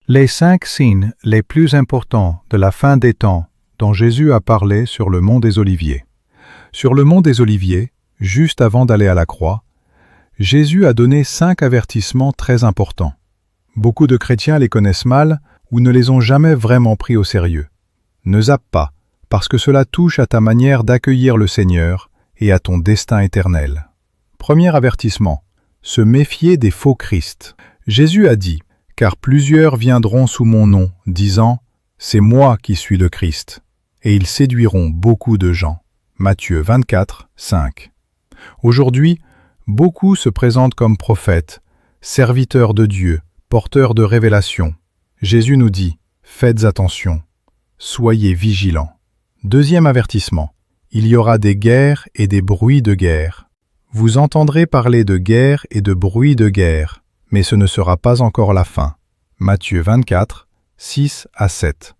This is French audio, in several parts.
Les 5 signes les plus importants de la fin des temps dont Jésus a parlé sur le mont des Oliviers. Sur le mont des Oliviers, juste avant d'aller à la croix, Jésus a donné 5 avertissements très importants. Beaucoup de chrétiens les connaissent mal ou ne les ont jamais vraiment pris au sérieux. Ne zappe pas, parce que cela touche à ta manière d'accueillir le Seigneur et à ton destin éternel. Premier avertissement, se méfier des faux Christ. Jésus a dit, « Car plusieurs viendront sous mon nom, disant, « C'est moi qui suis le Christ », et ils séduiront beaucoup de gens. » Matthieu 24, 5. Aujourd'hui, beaucoup se présentent comme prophètes, serviteurs de Dieu, porteurs de révélations. Jésus nous dit, « Faites attention, soyez vigilants. » Deuxième avertissement, il y aura des guerres et des bruits de guerre. Vous entendrez parler de guerre et de bruits de guerre, mais ce ne sera pas encore la fin. Matthieu 24, 6 à 7.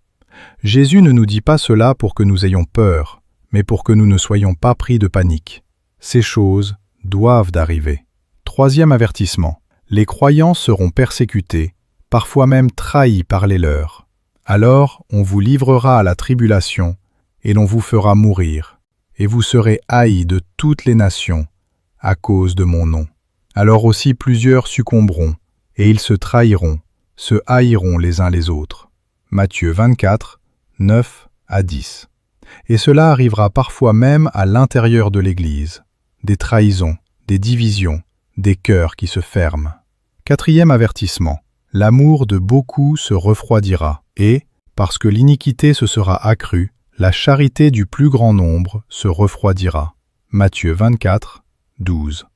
Jésus ne nous dit pas cela pour que nous ayons peur, mais pour que nous ne soyons pas pris de panique. Ces choses doivent d'arriver. Troisième avertissement, les croyants seront persécutés, parfois même trahis par les leurs. Alors on vous livrera à la tribulation, et l'on vous fera mourir, et vous serez haïs de toutes les nations, à cause de mon nom. Alors aussi plusieurs succomberont, et ils se trahiront, se haïront les uns les autres. Matthieu 24, 9 à 10. Et cela arrivera parfois même à l'intérieur de l'Église. Des trahisons, des divisions, des cœurs qui se ferment. Quatrième avertissement, l'amour de beaucoup se refroidira, et, parce que l'iniquité se sera accrue, la charité du plus grand nombre se refroidira. Matthieu 24, 12.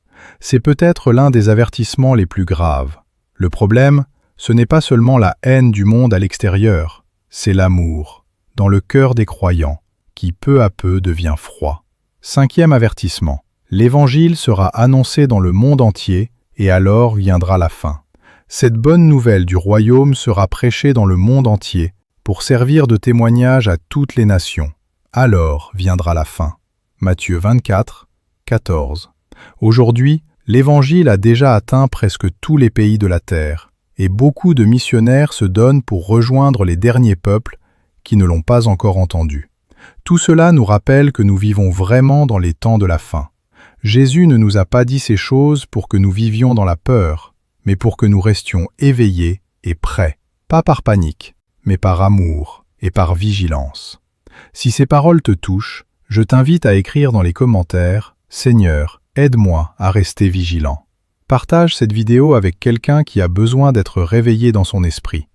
C'est peut-être l'un des avertissements les plus graves. Le problème, ce n'est pas seulement la haine du monde à l'extérieur, c'est l'amour, dans le cœur des croyants, qui peu à peu devient froid. Cinquième avertissement, l'Évangile sera annoncé dans le monde entier, et alors viendra la fin. Cette bonne nouvelle du royaume sera prêchée dans le monde entier, pour servir de témoignage à toutes les nations. Alors viendra la fin. Matthieu 24, 14. Aujourd'hui, l'Évangile a déjà atteint presque tous les pays de la terre, et beaucoup de missionnaires se donnent pour rejoindre les derniers peuples qui ne l'ont pas encore entendu. Tout cela nous rappelle que nous vivons vraiment dans les temps de la fin. Jésus ne nous a pas dit ces choses pour que nous vivions dans la peur, mais pour que nous restions éveillés et prêts, pas par panique, mais par amour et par vigilance. Si ces paroles te touchent, je t'invite à écrire dans les commentaires « Seigneur, aide-moi à rester vigilant ». Partage cette vidéo avec quelqu'un qui a besoin d'être réveillé dans son esprit.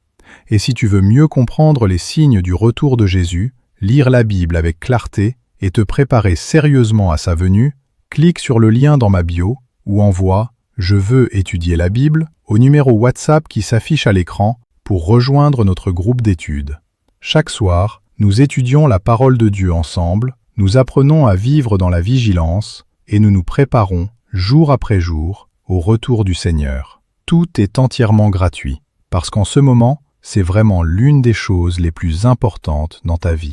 Et si tu veux mieux comprendre les signes du retour de Jésus, lire la Bible avec clarté et te préparer sérieusement à sa venue, clique sur le lien dans ma bio ou envoie « Je veux étudier la Bible » au numéro WhatsApp qui s'affiche à l'écran pour rejoindre notre groupe d'études. Chaque soir, nous étudions la parole de Dieu ensemble, nous apprenons à vivre dans la vigilance et nous nous préparons, jour après jour, au retour du Seigneur. Tout est entièrement gratuit, parce qu'en ce moment, c'est vraiment l'une des choses les plus importantes dans ta vie.